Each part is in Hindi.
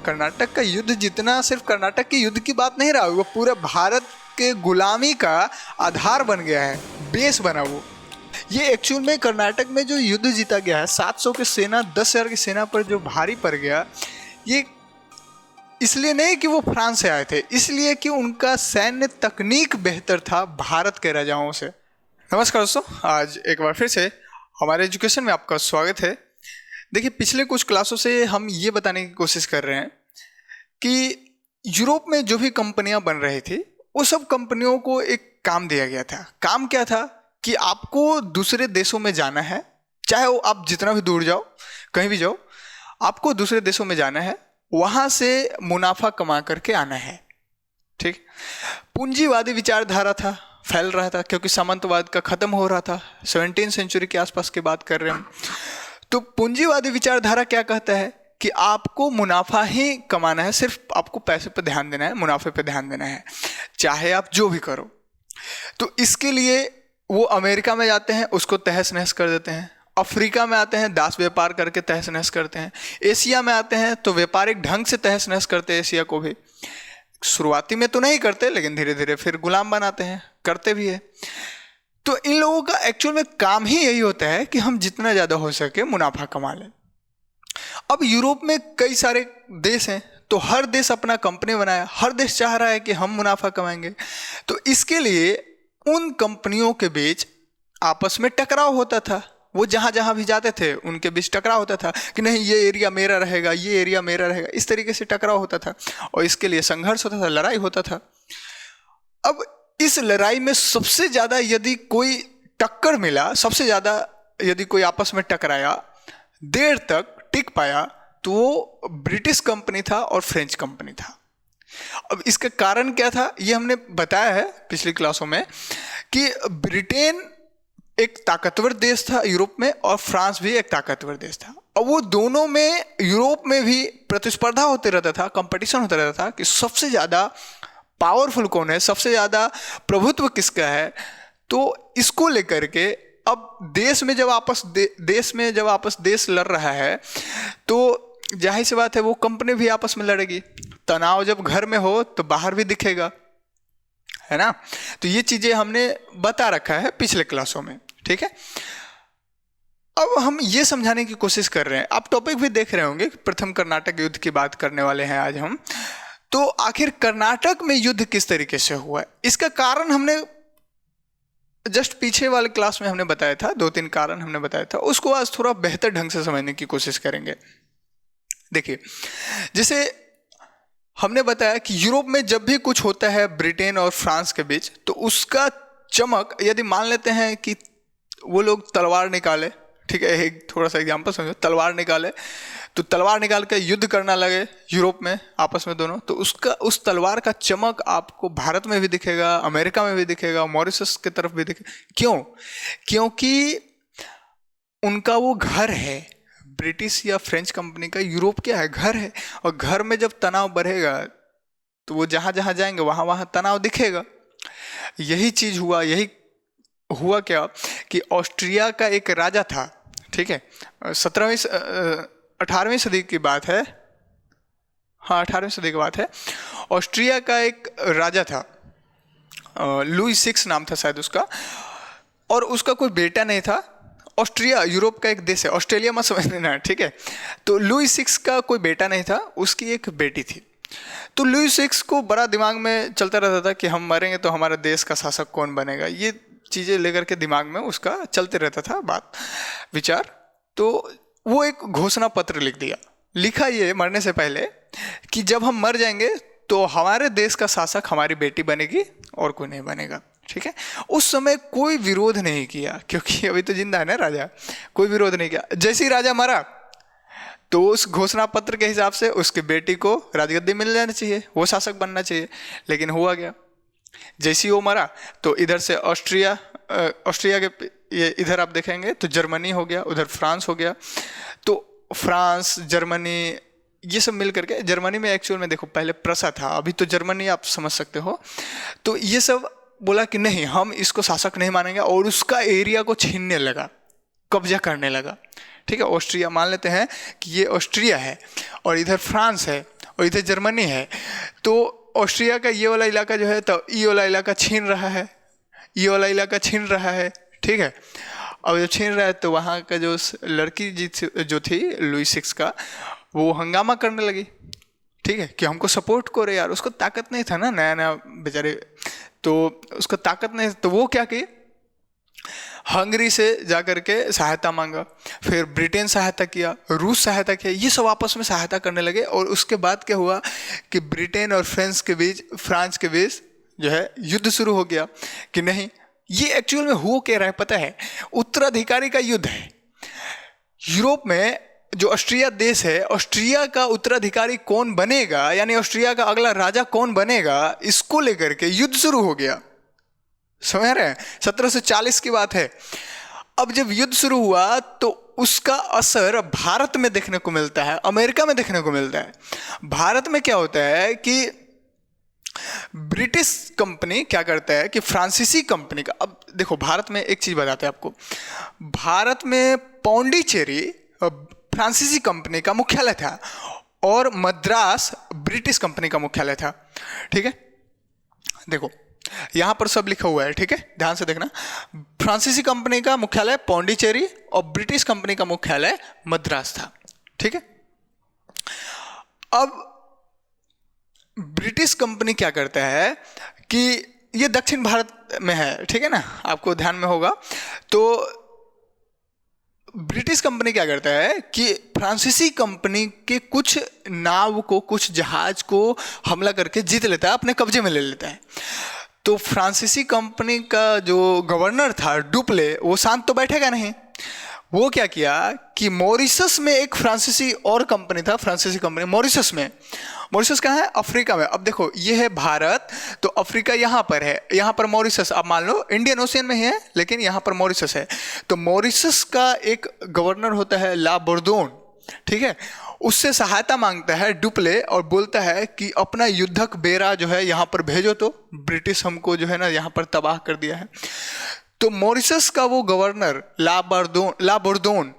कर्नाटक का युद्ध जितना सिर्फ कर्नाटक के युद्ध की बात नहीं रहा, वो पूरे भारत के गुलामी का आधार बन गया है, बेस बना वो। ये एक्चुअल में कर्नाटक में जो युद्ध जीता गया है 700 की सेना 10,000 की सेना पर जो भारी पड़ गया, ये इसलिए नहीं कि वो फ्रांस से आए थे, इसलिए कि उनका सैन्य तकनीक बेहतर था भारत के राजाओं से। नमस्कार दोस्तों, आज एक बार फिर से हमारे एजुकेशन में आपका स्वागत है। देखिए, पिछले कुछ क्लासों से हम ये बताने की कोशिश कर रहे हैं कि यूरोप में जो भी कंपनियां बन रही थी वो सब कंपनियों को एक काम दिया गया था। काम क्या था कि आपको दूसरे देशों में जाना है, चाहे वो आप जितना भी दूर जाओ, कहीं भी जाओ, आपको दूसरे देशों में जाना है, वहाँ से मुनाफा कमा करके आना है। ठीक, पूंजीवादी विचारधारा था, फैल रहा था, क्योंकि सामंतवाद का खत्म हो रहा था। 17वीं सेंचुरी के आसपास की बात कर रहे हैं हम। तो पूंजीवादी विचारधारा क्या कहता है कि आपको मुनाफा ही कमाना है, सिर्फ आपको पैसे पे ध्यान देना है, मुनाफे पे ध्यान देना है, चाहे आप जो भी करो। तो इसके लिए वो अमेरिका में जाते हैं, उसको तहस नहस कर देते हैं। अफ्रीका में आते हैं, दास व्यापार करके तहस नहस करते हैं। एशिया में आते हैं तो व्यापारिक ढंग से तहस नहस करते हैं एशिया को भी। शुरुआती में तो नहीं करते, लेकिन धीरे धीरे फिर गुलाम बनाते हैं, करते भी है। तो इन लोगों का एक्चुअल में काम ही यही होता है कि हम जितना ज़्यादा हो सके मुनाफा कमा लें। अब यूरोप में कई सारे देश हैं, तो हर देश अपना कंपनी बनाया, हर देश चाह रहा है कि हम मुनाफा कमाएंगे। तो इसके लिए उन कंपनियों के बीच आपस में टकराव होता था। वो जहाँ जहाँ भी जाते थे उनके बीच टकराव होता था कि नहीं, ये एरिया मेरा रहेगा, ये एरिया मेरा रहेगा, इस तरीके से टकराव होता था और इसके लिए संघर्ष होता था, लड़ाई होता था। अब इस लड़ाई में सबसे ज़्यादा यदि कोई टक्कर मिला, सबसे ज़्यादा यदि कोई आपस में टकराया, देर तक टिक पाया, तो वो ब्रिटिश कंपनी था और फ्रेंच कंपनी था। अब इसका कारण क्या था, ये हमने बताया है पिछली क्लासों में कि ब्रिटेन एक ताकतवर देश था यूरोप में और फ्रांस भी एक ताकतवर देश था। और वो दोनों में, यूरोप में भी प्रतिस्पर्धा होते रहता था, कंपटीशन होता रहता था कि सबसे ज़्यादा पावरफुल कौन है, सबसे ज़्यादा प्रभुत्व किसका है। तो इसको लेकर के अब देश में जब आपस देश लड़ रहा है, तो जाहिर सी बात है वो कंपनी भी आपस में लड़ेगी। तनाव जब घर में हो तो बाहर भी दिखेगा, है ना। तो ये चीज़ें हमने बता रखा है पिछले क्लासों में, ठीक है। अब हम ये समझाने की कोशिश कर रहे हैं, आप टॉपिक भी देख रहे होंगे, प्रथम कर्नाटक युद्ध की बात करने वाले हैं आज हम। तो आखिर कर्नाटक में युद्ध किस तरीके से हुआ है, इसका कारण हमने जस्ट पीछे वाले क्लास में हमने बताया था, 2-3 कारण हमने बताया था, उसको आज थोड़ा बेहतर ढंग से समझने की कोशिश करेंगे। देखिए, जैसे हमने बताया कि यूरोप में जब भी कुछ होता है ब्रिटेन और फ्रांस के बीच, तो उसका चमक, यदि मान लेते हैं कि वो लोग तलवार निकाले, ठीक है, एक थोड़ा सा एग्जांपल समझो, तलवार निकाले, तो तलवार निकाल के युद्ध करना लगे यूरोप में आपस में दोनों, तो उस तलवार का चमक आपको भारत में भी दिखेगा, अमेरिका में भी दिखेगा, मॉरिशस की तरफ भी दिखेगा। क्यों? क्योंकि उनका वो घर है, ब्रिटिश या फ्रेंच कंपनी का यूरोप क्या है, घर है। और घर में जब तनाव बढ़ेगा तो वो जहाँ जहाँ जाएंगे वहाँ वहाँ तनाव दिखेगा। यही चीज़ हुआ, यही हुआ क्या कि ऑस्ट्रिया का एक राजा था, ठीक है, 18वीं सदी की बात है, हाँ 18वीं सदी की बात है। ऑस्ट्रिया का एक राजा था, लुई 6 नाम था शायद उसका, और उसका कोई बेटा नहीं था। ऑस्ट्रिया यूरोप का एक देश है, ऑस्ट्रेलिया मत समझ लेना, ठीक है। तो लुई 6 का कोई बेटा नहीं था, उसकी एक बेटी थी। तो लुई 6 को बड़ा दिमाग में चलता रहता था कि हम मरेंगे तो हमारे देश का शासक कौन बनेगा, ये चीज़ें लेकर के दिमाग में उसका चलते रहता था बात, विचार। तो वो एक घोषणा पत्र लिख दिया, लिखा ये मरने से पहले कि जब हम मर जाएंगे तो हमारे देश का शासक हमारी बेटी बनेगी और कोई नहीं बनेगा, ठीक है। उस समय कोई विरोध नहीं किया, क्योंकि अभी तो जिंदा है ना राजा, कोई विरोध नहीं किया। जैसे ही राजा मरा तो उस घोषणा पत्र के हिसाब से उसकी बेटी को राजगद्दी मिल जाना चाहिए, वो शासक बनना चाहिए। लेकिन हुआ गया, जैसे ही वो मरा तो इधर से ऑस्ट्रिया के ये इधर आप देखेंगे तो जर्मनी हो गया, उधर फ्रांस हो गया। तो फ्रांस, जर्मनी, ये सब मिल करके, जर्मनी में एक्चुअल में देखो पहले प्रसा था, अभी तो जर्मनी आप समझ सकते हो। तो ये सब बोला कि नहीं, हम इसको शासक नहीं मानेंगे, और उसका एरिया को छीनने लगा, कब्जा करने लगा, ठीक है। ऑस्ट्रिया मान लेते हैं कि ये ऑस्ट्रिया है और इधर फ्रांस है, और इधर जर्मनी है। तो ऑस्ट्रिया का ये वाला इलाका जो है, तो ये वाला इलाका छीन रहा है, ये वाला इलाका छीन रहा है, ठीक है। अब जब छीन रहा है तो वहाँ का जो लड़की जो थी लुई सिक्स का, वो हंगामा करने लगी, ठीक है, कि हमको सपोर्ट करो यार। उसको ताकत नहीं था ना, नया नया बेचारे, तो उसको ताकत नहीं, तो वो क्या की, हंगरी से जाकर के सहायता मांगा, फिर ब्रिटेन सहायता किया, रूस सहायता किया, ये सब आपस में सहायता करने लगे। और उसके बाद क्या हुआ कि ब्रिटेन और फ्रांस के बीच जो है युद्ध शुरू हो गया। कि नहीं, ये एक्चुअल में हो क्या रहा है पता है, उत्तराधिकारी का युद्ध है। यूरोप में जो ऑस्ट्रिया देश है, ऑस्ट्रिया का उत्तराधिकारी कौन बनेगा, यानी ऑस्ट्रिया का अगला राजा कौन बनेगा, इसको लेकर के युद्ध शुरू हो गया। समझ रहे हैं, 1740 की बात है। अब जब युद्ध शुरू हुआ तो उसका असर भारत में देखने को मिलता है, अमेरिका में देखने को मिलता है। भारत में क्या होता है कि ब्रिटिश कंपनी क्या करता है कि फ्रांसीसी कंपनी का, अब देखो भारत में एक चीज बताते हैं आपको, भारत में पौंडीचेरी फ्रांसीसी कंपनी का मुख्यालय था और मद्रास ब्रिटिश कंपनी का मुख्यालय था, ठीक है। देखो यहां पर सब लिखा हुआ है, ठीक है, ध्यान से देखना। फ्रांसीसी कंपनी का मुख्यालय पौंडीचेरी और ब्रिटिश कंपनी का मुख्यालय मद्रास था, ठीक है। अब ब्रिटिश कंपनी क्या करता है कि ये दक्षिण भारत में है, ठीक है ना, आपको ध्यान में होगा। तो ब्रिटिश कंपनी क्या करता है कि फ्रांसीसी कंपनी के कुछ नाव को, कुछ जहाज को हमला करके जीत लेता है, अपने कब्जे में ले लेता है। तो फ्रांसीसी कंपनी का जो गवर्नर था डुप्ले, वो शांत तो बैठेगा नहीं। वो क्या किया कि मॉरिशस में एक फ्रांसीसी और कंपनी था, फ्रांसीसी कंपनी मॉरिशस में। मॉरिशस कहाँ है? अफ्रीका में। अब देखो ये है भारत, तो अफ्रीका यहाँ पर है, यहाँ पर मॉरिशस, अब मान लो इंडियन ओशियन में ही है लेकिन यहाँ पर मॉरिशस है। तो मॉरिशस का एक गवर्नर होता है ला बोर्दोन, ठीक है, उससे सहायता मांगता है डुप्ले और बोलता है कि अपना युद्धक बेड़ा जो है यहाँ पर भेजो, तो ब्रिटिश हमको जो है ना यहाँ पर तबाह कर दिया है। तो मॉरिशस का वो गवर्नर ला बोर्दोन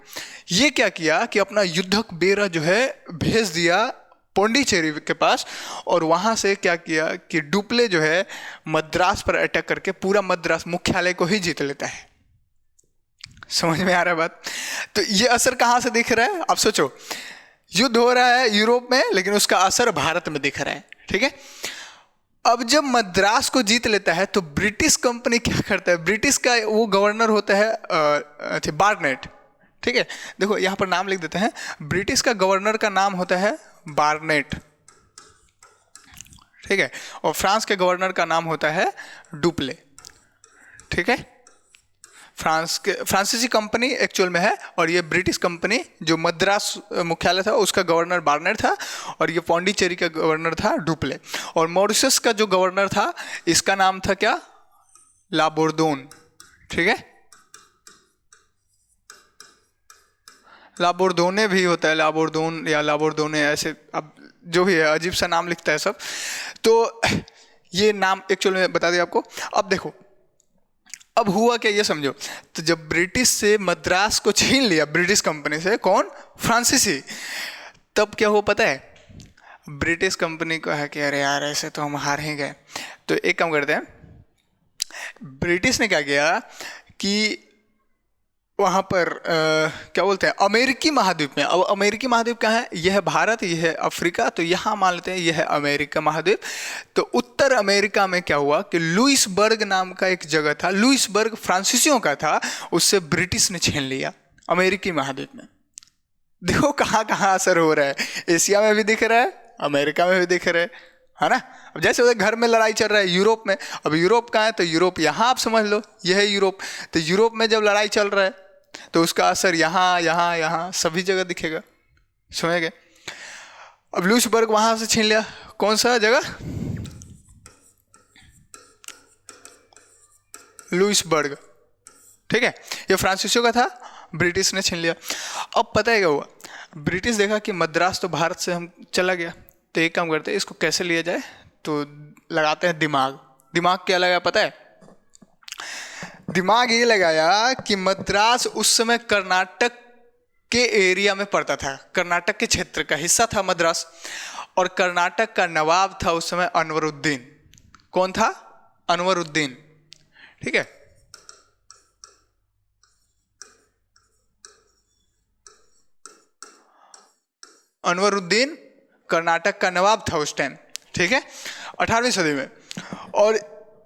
ये क्या किया कि अपना युद्धक बेड़ा जो है भेज दिया पौंडीचेरी के पास, और वहाँ से क्या किया कि डुप्ले जो है मद्रास पर अटैक करके पूरा मद्रास मुख्यालय को ही जीत लेता है। समझ में आ रहा है बात? तो ये असर कहाँ से दिख रहा है? आप सोचो, युद्ध हो रहा है यूरोप में लेकिन उसका असर भारत में दिख रहा है, ठीक है। अब जब मद्रास को जीत लेता है तो ब्रिटिश कंपनी क्या करता है, ब्रिटिश का वो गवर्नर होता है बार्नेट, ठीक है। देखो यहाँ पर नाम लिख देते हैं, ब्रिटिश का गवर्नर का नाम होता है बार्नेट, ठीक है, और फ्रांस के गवर्नर का नाम होता है डुप्ले, ठीक है। फ्रांसीसी कंपनी एक्चुअल में है, और ये ब्रिटिश कंपनी जो मद्रास मुख्यालय था उसका गवर्नर बार्नेट था, और ये पौंडीचेरी का गवर्नर था डुप्ले। और मॉरिशस का जो गवर्नर था इसका नाम था क्या? ला बोर्दोन, ठीक है। ला बोर्दोने भी होता है, ला बोर्दोन या ला बोर्दोने, ऐसे अब जो भी है अजीब सा नाम लिखता है सब। तो ये नाम एक्चुअल में बता दिया आपको। अब देखो अब हुआ क्या ये समझो। तो जब ब्रिटिश से मद्रास को छीन लिया, ब्रिटिश कंपनी से, कौन? फ्रांसीसी, तब क्या हुआ पता है? ब्रिटिश कंपनी को है कि अरे यार ऐसे तो हम हार ही गए, तो एक काम करते हैं, ब्रिटिश ने क्या किया कि वहाँ पर क्या बोलते हैं अमेरिकी महाद्वीप में, अब अमेरिकी महाद्वीप कहाँ है? यह है भारत, यह है अफ्रीका, तो यहाँ मान लेते हैं यह है अमेरिका महाद्वीप। तो उत्तर अमेरिका में क्या हुआ कि लुइसबर्ग नाम का एक जगह था, लुइसबर्ग फ्रांसीसियों का था, उससे ब्रिटिश ने छीन लिया अमेरिकी महाद्वीप में। देखो कहाँ कहाँ असर हो रहा है, एशिया में भी दिख रहा है, अमेरिका में भी दिख रहा है ना। अब जैसे उधर घर में लड़ाई चल रहा है यूरोप में, अब यूरोप कहाँ है? तो यूरोप यहाँ, आप समझ लो यह है यूरोप। तो यूरोप में जब लड़ाई चल रहा है तो उसका असर यहाँ यहाँ यहाँ सभी जगह दिखेगा, समझेंगे। अब लुइसबर्ग वहां से छीन लिया, कौन सा जगह? लुइसबर्ग, ठीक है, ये फ्रांसीसियों का था, ब्रिटिश ने छीन लिया। अब पता है क्या हुआ? ब्रिटिश देखा कि मद्रास तो भारत से हम चला गया, तो एक काम करते हैं इसको कैसे लिया जाए, तो लगाते हैं दिमाग। दिमाग क्या लगाया पता है? दिमाग ये लगाया कि मद्रास उस समय कर्नाटक के एरिया में पड़ता था, कर्नाटक के क्षेत्र का हिस्सा था मद्रास, और कर्नाटक का नवाब था उस समय अनवरुद्दीन। कौन था? अनवरुद्दीन। ठीक है, अनवरुद्दीन कर्नाटक का नवाब था उस टाइम। ठीक है, 18वीं सदी में। और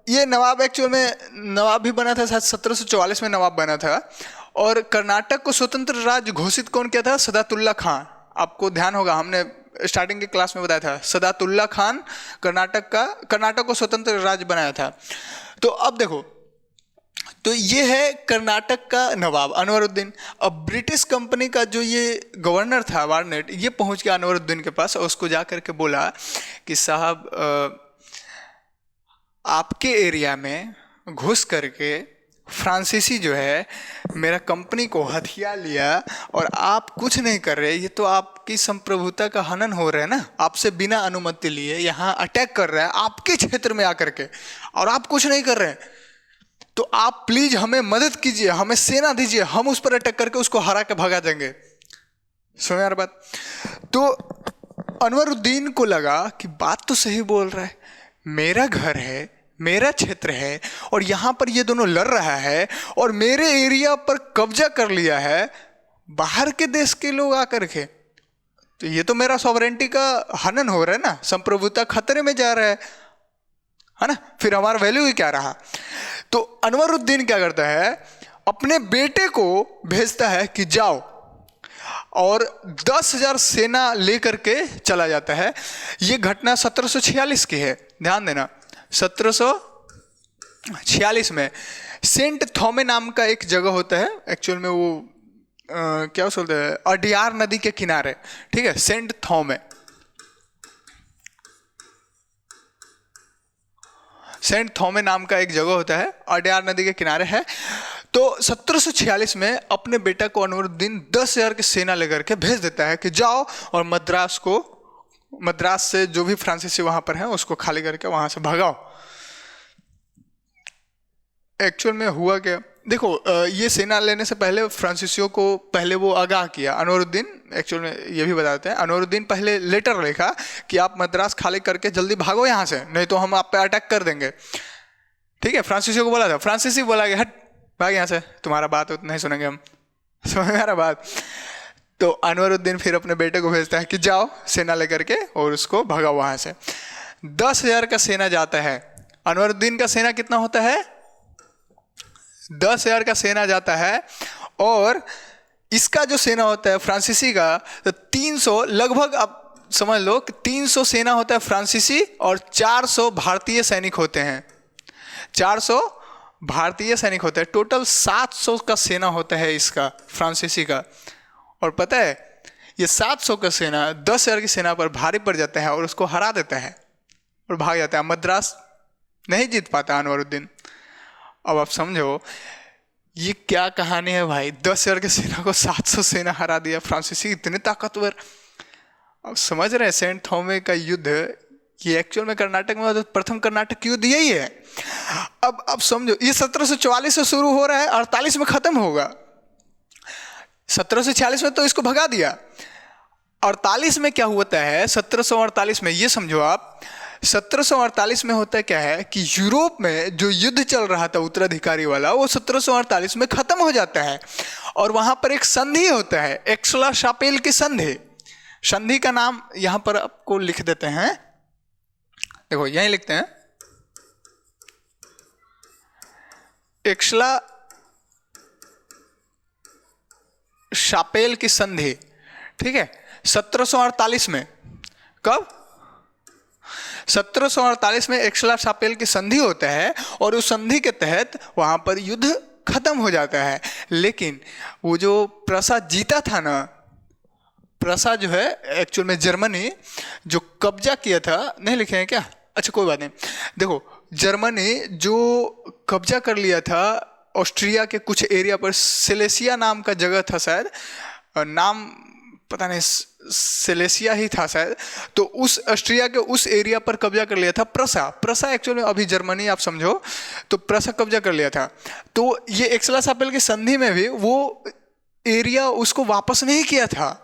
ये नवाब एक्चुअल में नवाब भी बना था, शायद 1744 में नवाब बना था। और कर्नाटक को स्वतंत्र राज्य घोषित कौन किया था? सदातुल्ला खान। आपको ध्यान होगा, हमने स्टार्टिंग के क्लास में बताया था, सदातुल्ला खान कर्नाटक को स्वतंत्र राज्य बनाया था। तो अब देखो, तो ये है कर्नाटक का नवाब अनवरुद्दीन। अब ब्रिटिश कंपनी का जो ये गवर्नर था वार्नेट, ये पहुंच गया अनवरुद्दीन के पास और उसको जा करके बोला कि साहब आपके एरिया में घुस करके फ्रांसीसी जो है मेरा कंपनी को हथिया लिया और आप कुछ नहीं कर रहे। ये तो आपकी संप्रभुता का हनन हो रहा है ना, आपसे बिना अनुमति लिए यहाँ अटैक कर रहा है आपके क्षेत्र में आकर के, और आप कुछ नहीं कर रहे हैं। तो आप प्लीज हमें मदद कीजिए, हमें सेना दीजिए, हम उस पर अटैक करके उसको हरा के भगा देंगे। सुनो यार बात। तो अनवरुद्दीन को लगा कि बात तो सही बोल रहा है, मेरा घर है, मेरा क्षेत्र है, और यहां पर ये दोनों लड़ रहा है और मेरे एरिया पर कब्जा कर लिया है बाहर के देश के लोग आकर के, तो ये तो मेरा सॉवरेंटी का हनन हो रहा है ना, संप्रभुता खतरे में जा रहा है ना, फिर हमारा वैल्यू ही क्या रहा। तो अनवरुद्दीन क्या करता है, अपने बेटे को भेजता है कि जाओ, और 10,000 सेना लेकर के चला जाता है। ये घटना 1746 की है, ध्यान देना। 1746 में सेंट थॉमे नाम का एक जगह होता है, एक्चुअल में वो क्या बोलते हैं, अडियार नदी के किनारे। ठीक है, सेंट थॉमे, सेंट थॉमे नाम का एक जगह होता है, अडियार नदी के किनारे है। तो 1746 में अपने बेटा को अनवरुद्दीन 10,000 की सेना लेकर के भेज देता है कि जाओ और मद्रास से जो भी फ्रांसीसी वहां पर है उसको खाली करके वहां से भगाओ। एक्चुअल में हुआ क्या, देखो ये सेना लेने से पहले फ्रांसीसियों को पहले वो आगाह किया अनवरुद्दीन। एक्चुअल में ये भी बताते हैं, अनवरुद्दीन पहले लेटर लिखा कि आप मद्रास खाली करके जल्दी भागो यहाँ से, नहीं तो हम आप पे अटैक कर देंगे। ठीक है, फ्रांसीसियों को बोला था, फ्रांसीसी बोला कि हट भाग यहाँ से, तुम्हारा बात नहीं सुनेंगे हम, समझ में आ रहा बात। तो अनवरुद्दीन फिर अपने बेटे को भेजता है कि जाओ सेना लेकर के और उसको भगाओ वहां से। 10,000 का सेना जाता है। अनवरुद्दीन का सेना कितना होता है? 10,000 का सेना जाता है, और इसका जो सेना होता है फ्रांसीसी का, तो 300 लगभग, आप समझ लो कि 300 सेना होता है फ्रांसीसी और 400 भारतीय सैनिक होते हैं। 400 भारतीय सैनिक होते हैं, टोटल 700 का सेना होता है इसका फ्रांसीसी का। और पता है ये 700 का सेना 10,000 की सेना पर भारी पड़ जाता है और उसको हरा देता है और भाग जाता है। मद्रास नहीं जीत पाता अनवरुद्दीन। अब आप समझो ये क्या कहानी है भाई, 10,000 की सेना को 700 सेना हरा दिया, फ्रांसीसी इतने ताकतवर। अब समझ रहे हैं सेंट थॉमे का युद्ध, ये एक्चुअल में कर्नाटक में प्रथम कर्नाटक युद्ध यही है। अब समझो ये 1744 से शुरू हो रहा है, 48 में खत्म होगा। 1746 में तो इसको भगा दिया, 48 में क्या होता है, 1748 में ये समझो आप, 1748 में होता है क्या है कि यूरोप में जो युद्ध चल रहा था उत्तराधिकारी वाला, वो 1748 में खत्म हो जाता है। और वहां पर एक संधि होता है, एक्सला शापेल की संधि। संधि का नाम यहां पर आपको लिख देते हैं, देखो यहीं लिखते हैं, एक्सला शापेल की संधि। ठीक है, 1748 में, कब? 1748 में एक्सला शापेल की संधि होता है, और उस संधि के तहत वहां पर युद्ध खत्म हो जाता है। लेकिन वो जो प्रसा जीता था ना, प्रसा जो है एक्चुअल में जर्मनी जो कब्जा किया था, नहीं लिखे हैं क्या? अच्छा कोई बात नहीं। देखो जर्मनी जो कब्जा कर लिया था ऑस्ट्रिया के कुछ एरिया पर, सिलेसिया नाम का जगह था शायद, नाम पता नहीं, सिलेसिया ही था शायद। तो उस ऑस्ट्रिया के उस एरिया पर कब्जा कर लिया था प्रसा एक्चुअली में अभी जर्मनी आप समझो, तो प्रसा कब्जा कर लिया था। तो ये एक्सला शापेल की संधि में भी वो एरिया उसको वापस नहीं किया था।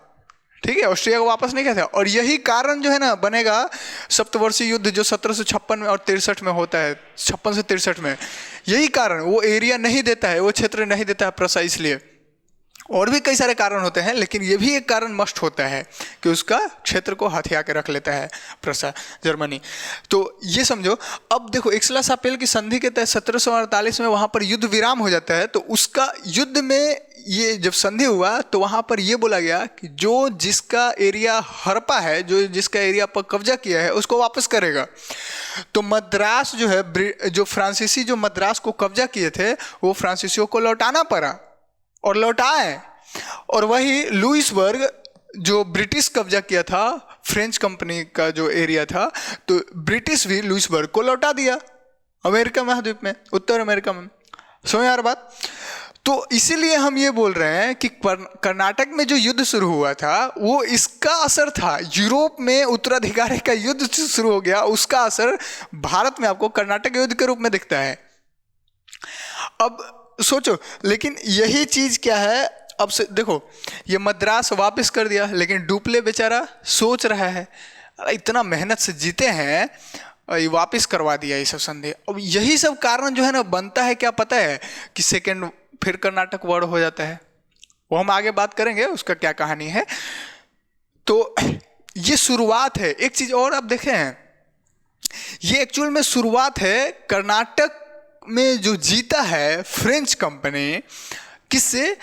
ठीक है, ऑस्ट्रिया को वापस नहीं कहते। और यही कारण जो है ना बनेगा सप्तवर्षीय युद्ध जो 1756 में और 63 में होता है, 56 से 63 में। यही कारण, वो एरिया नहीं देता है, वो क्षेत्र नहीं देता है प्रसा, इसलिए। और भी कई सारे कारण होते हैं, लेकिन ये भी एक कारण मस्ट होता है कि उसका क्षेत्र को हथिया के रख लेता है प्रसा, जर्मनी। तो ये समझो। अब देखो एक्सला-शापेल की संधि के तहत 1748 में वहाँ पर युद्ध विराम हो जाता है। तो उसका युद्ध में ये जब संधि हुआ तो वहाँ पर ये बोला गया कि जो जिसका एरिया हड़पा है, जो जिसका एरिया पर कब्जा किया है, उसको वापस करेगा। तो मद्रास जो है, जो फ्रांसीसी जो मद्रास को कब्जा किए थे, वो फ्रांसीसियों को लौटाना पड़ा और लौटाए। और वही लुइसबर्ग जो ब्रिटिश कब्जा किया था, फ्रेंच कंपनी का जो एरिया था, तो ब्रिटिश भी लुइसबर्ग को लौटा दिया अमेरिका महाद्वीप में, उत्तर अमेरिका में। समझ यार बात। तो इसीलिए हम ये बोल रहे हैं कि कर्नाटक में जो युद्ध शुरू हुआ था वो इसका असर था। यूरोप में उत्तराधिकारी का युद्ध शुरू हो गया, उसका असर भारत में आपको कर्नाटक युद्ध के रूप में दिखता है। अब सोचो, लेकिन यही चीज क्या है, अब से देखो, ये मद्रास वापस कर दिया, लेकिन डुप्ले बेचारा सोच रहा है, इतना मेहनत से जीते हैं, ये वापस करवा दिया ये सब संधि। अब यही सब कारण जो है ना बनता है, क्या पता है कि सेकेंड फिर कर्नाटक वर्ड हो जाता है। वो हम आगे बात करेंगे उसका क्या कहानी है। तो ये शुरुआत है। एक चीज और आप देखें, ये एक्चुअल में शुरुआत है कर्नाटक में जो जीता है फ्रेंच कंपनी, किससे?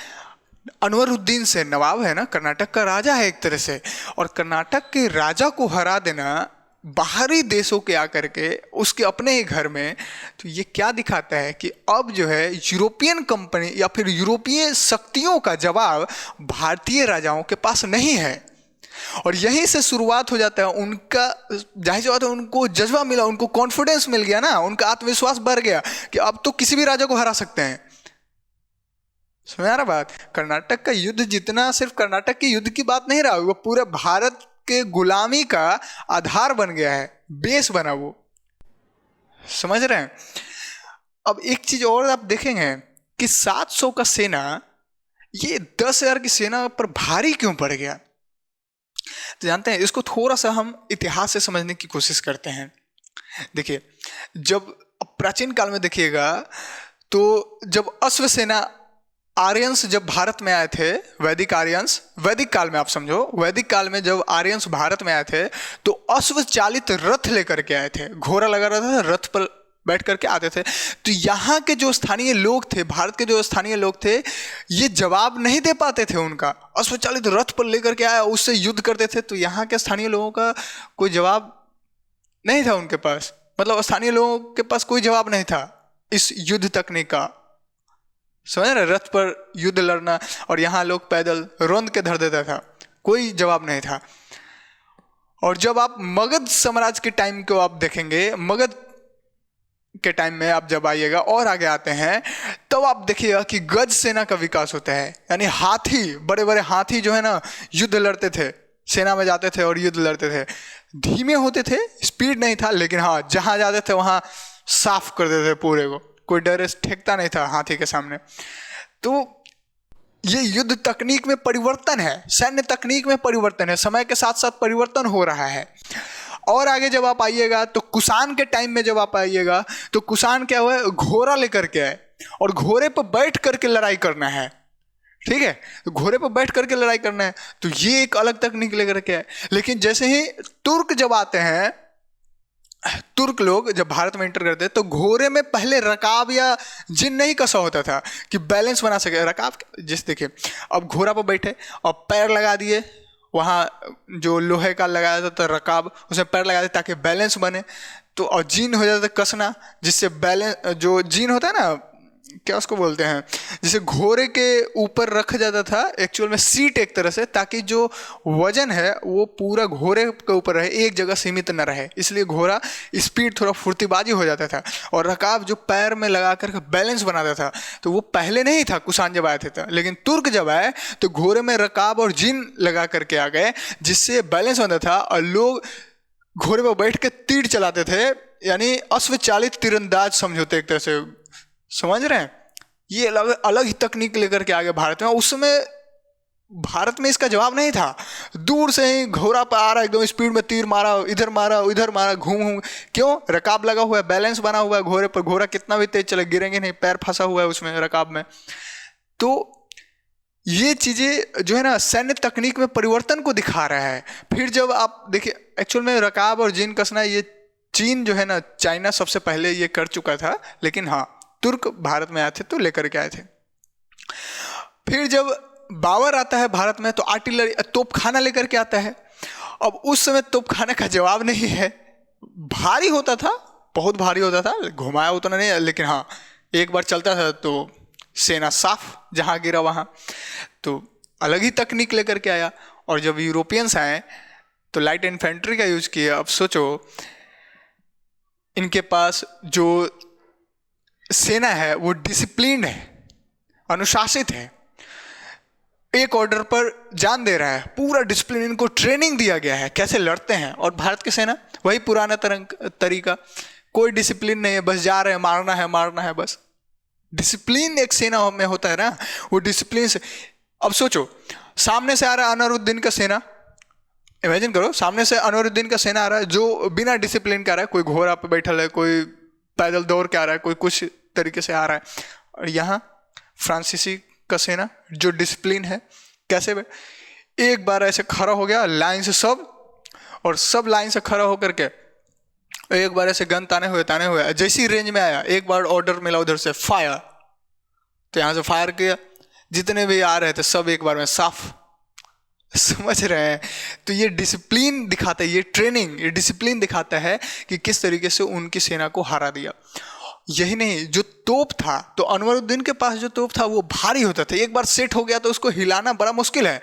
अनवरुद्दीन से। नवाब है ना, कर्नाटक का राजा है एक तरह से। और कर्नाटक के राजा को हरा देना बाहरी देशों के आकर के उसके अपने ही घर में, तो ये क्या दिखाता है कि अब जो है यूरोपियन कंपनी या फिर यूरोपीय शक्तियों का जवाब भारतीय राजाओं के पास नहीं है। और यहीं से शुरुआत हो जाता है उनका, जाहिर सी बात है, उनको जज्बा मिला, उनको कॉन्फिडेंस मिल गया ना, उनका आत्मविश्वास बढ़ गया कि अब तो किसी भी राजा को हरा सकते हैं। समझ आ रहा बात। कर्नाटक का युद्ध जितना सिर्फ कर्नाटक के युद्ध की बात नहीं रहा, वो पूरे भारत के गुलामी का आधार बन गया है, बेस बना वो। समझ रहे हैं। अब एक चीज और आप देखेंगे कि 700 का सेना ये 10,000 की सेना पर भारी क्यों पड़ गया। तो जानते हैं, इसको थोड़ा सा हम इतिहास से समझने की कोशिश करते हैं। देखिए, जब प्राचीन काल में देखिएगा तो जब अश्व सेना आर्यंस जब भारत में आए थे, वैदिक आर्यंस, वैदिक काल में आप समझो, वैदिक काल में जब आर्यंस भारत में आए थे तो अश्व चालित रथ लेकर के आए थे, घोड़ा लगा रहता था, रथ पर बैठ करके आते थे। तो यहाँ के जो स्थानीय लोग थे, भारत के जो स्थानीय लोग थे, ये जवाब नहीं दे पाते थे उनका। अश्व चालित रथ पर लेकर के आया, उससे युद्ध करते थे, तो यहाँ के स्थानीय लोगों का कोई जवाब नहीं था उनके पास। मतलब स्थानीय लोगों के पास कोई जवाब नहीं था इस युद्ध तकनीक का। समझ रहे, रथ पर युद्ध लड़ना, और यहाँ लोग पैदल रौंद के धर देता था, कोई जवाब नहीं था। और जब आप मगध साम्राज्य के टाइम को आप देखेंगे, मगध के टाइम में आप जब आइएगा और आगे आते हैं, तब आप देखिएगा कि गज सेना का विकास होता है। यानी हाथी, बड़े बड़े हाथी जो है ना युद्ध लड़ते थे, सेना में जाते थे और युद्ध लड़ते थे। धीमे होते थे, स्पीड नहीं था, लेकिन हाँ जहाँ जाते थे वहाँ साफ कर देते थे पूरे को, कोई डर ठेकता नहीं था हाथी के सामने। तो ये युद्ध तकनीक में परिवर्तन है, सैन्य तकनीक में परिवर्तन है, समय के साथ साथ परिवर्तन हो रहा है। और आगे जब आप आइएगा तो कुषाण के टाइम में जब आप आइएगा तो कुषाण क्या हुआ, घोड़ा लेकर के आए और घोड़े पर बैठ करके लड़ाई करना है। ठीक है, तो घोड़े पर बैठ करके लड़ाई करना है, तो ये एक अलग तकनीक लेकर के आए। लेकिन जैसे ही तुर्क जब आते हैं, तुर्क लोग जब भारत में एंटर करते हैं, तो घोड़े में पहले रकाब या जिन नहीं कसा होता था कि बैलेंस बना सके। रकाब जिस देखिए, अब घोड़ा पर बैठे और पैर लगा दिए, वहाँ जो लोहे का लगाया था रकाब, उसमें पैर लगा दिए ताकि बैलेंस बने। तो और जीन हो जाता था कसना, जिससे बैलेंस, जो जीन होता है ना, क्या उसको बोलते हैं, जिसे घोड़े के ऊपर रखा जाता था, एक्चुअल में सीट एक तरह से, ताकि जो वजन है वो पूरा घोड़े के ऊपर रहे, एक जगह सीमित न रहे। इसलिए घोड़ा स्पीड थोड़ा फुर्तीबाजी हो जाता था। और रकाब जो पैर में लगा कर बैलेंस बनाता था, तो वो पहले नहीं था कुषाण जब आए थे। लेकिन तुर्क जब आए तो घोड़े में रकाब और जिन लगा करके आ गए, जिससे बैलेंस बनता था और लोग घोड़े पर बैठ के तीर चलाते थे, यानी अश्व चालित तीरंदाज समझौते एक तरह से। समझ रहे हैं, ये अलग अलग ही तकनीक लेकर के आगे भारत में। उस समय भारत में इसका जवाब नहीं था। दूर से ही घोड़ा पर आ रहा है, एकदम स्पीड में तीर मारा, इधर मारा उधर मारा, घूम घूम। क्यों? रकाब लगा हुआ है, बैलेंस बना हुआ है घोड़े पर, घोड़ा कितना भी तेज चले गिरेंगे नहीं, पैर फंसा हुआ है उसमें रकाब में। तो ये चीजें जो है ना सैन्य तकनीक में परिवर्तन को दिखा रहा है। फिर जब आप देखिए एक्चुअल में रकाब और जीन कसना, ये चीन जो है ना, चाइना सबसे पहले ये कर चुका था, लेकिन हाँ तुर्क भारत में आए थे तो लेकर के आए थे। फिर जब बाबर आता है भारत में तो आर्टिलरी तोपखाना लेकर के आता है। अब उस समय तोपखाने का जवाब नहीं है, भारी होता था, बहुत भारी होता था, घुमाया उतना नहीं, लेकिन हाँ एक बार चलता था तो सेना साफ जहाँ गिरा वहाँ। तो अलग ही तकनीक लेकर के आया। और जब यूरोपियंस आए तो लाइट इन्फेंट्री का यूज किया। अब सोचो इनके पास जो सेना है वो डिसिप्लिन्ड है, अनुशासित है, एक ऑर्डर पर जान दे रहा है, पूरा डिसिप्लिन, इनको ट्रेनिंग दिया गया है कैसे लड़ते हैं। और भारत की सेना वही पुराना तरीका, कोई डिसिप्लिन नहीं है, बस जा रहे हैं, मारना है बस। डिसिप्लिन एक सेना में होता है ना, वो डिसिप्लिन से। अब सोचो सामने से आ रहा है अनवरुद्दीन का सेना, इमेजिन करो सामने से अनवरुद्दीन का सेना आ रहा है जो बिना डिसिप्लिन का आ रहा है, कोई घोड़ा पे बैठल है, कोई पैदल दौड़ के आ रहा है, कोई कुछ तरीके से आ रहा है। और यहाँ फ्रांसीसी का सेना जो डिसिप्लिन है, कैसे एक बार ऐसे खड़ा हो गया लाइन से सब, और सब लाइन से खड़ा होकर के एक बार ऐसे गन ताने हुए जैसी रेंज में आया, एक बार ऑर्डर मिला उधर से फायर, तो यहाँ से फायर किया, जितने भी आ रहे थे सब एक बार में साफ। समझ रहे हैं? तो ये डिसिप्लिन दिखाता है, ये ट्रेनिंग, ये डिसिप्लिन दिखाता है कि किस तरीके से उनकी सेना को हरा दिया। यही नहीं, जो तोप था, तो अनवरुद्दीन के पास जो तोप था वो भारी होता था, एक बार सेट हो गया तो उसको हिलाना बड़ा मुश्किल है।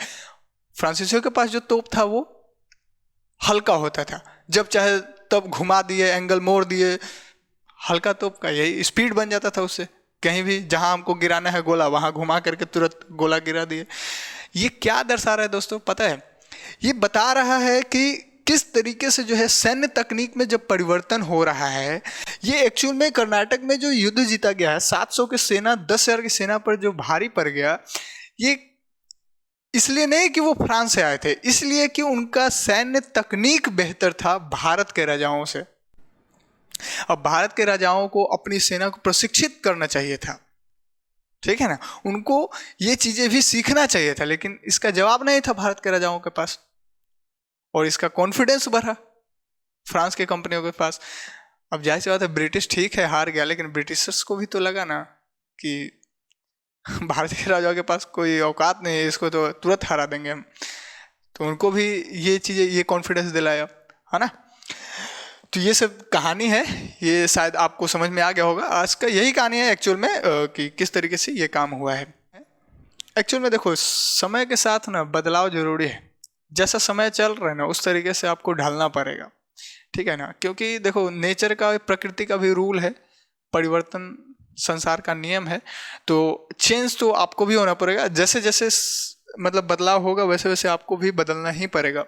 फ्रांसीसियों के पास जो तोप था वो हल्का होता था, जब चाहे तब घुमा दिए, एंगल मोड़ दिए, हल्का तोप का यही स्पीड बन जाता था उससे। कहीं भी जहां हमको गिराना है गोला, वहां घुमा करके तुरंत गोला गिरा दिए। ये क्या दर्शा रहा है दोस्तों पता है? ये बता रहा है कि किस तरीके से जो है सैन्य तकनीक में जब परिवर्तन हो रहा है। ये एक्चुअल में कर्नाटक में जो युद्ध जीता गया है 700 की सेना 10,000 की सेना पर जो भारी पड़ गया, ये इसलिए नहीं कि वो फ्रांस से आए थे, इसलिए कि उनका सैन्य तकनीक बेहतर था भारत के राजाओं से। अब भारत के राजाओं को अपनी सेना को प्रशिक्षित करना चाहिए था, ठीक है ना, उनको ये चीजें भी सीखना चाहिए था, लेकिन इसका जवाब नहीं था भारत के राजाओं के पास। और इसका कॉन्फिडेंस बढ़ा फ्रांस के कंपनियों के पास। अब जाहिर सी बात है ब्रिटिश ठीक है हार गया, लेकिन ब्रिटिशर्स को भी तो लगा ना कि भारतीय राजाओं के पास कोई औकात नहीं है, इसको तो तुरंत हरा देंगे हम। तो उनको भी ये चीज़ें, ये कॉन्फिडेंस दिलाया, है ना। तो ये सब कहानी है, ये शायद आपको समझ में आ गया होगा। आज का यही कहानी है एक्चुअल में कि किस तरीके से ये काम हुआ है। एक्चुअल में देखो समय के साथ ना बदलाव जरूरी है, जैसा समय चल रहा है ना उस तरीके से आपको ढलना पड़ेगा, ठीक है ना। क्योंकि देखो नेचर का, प्रकृति का भी रूल है, परिवर्तन संसार का नियम है, तो चेंज तो आपको भी होना पड़ेगा। जैसे जैसे मतलब बदलाव होगा वैसे वैसे आपको भी बदलना ही पड़ेगा।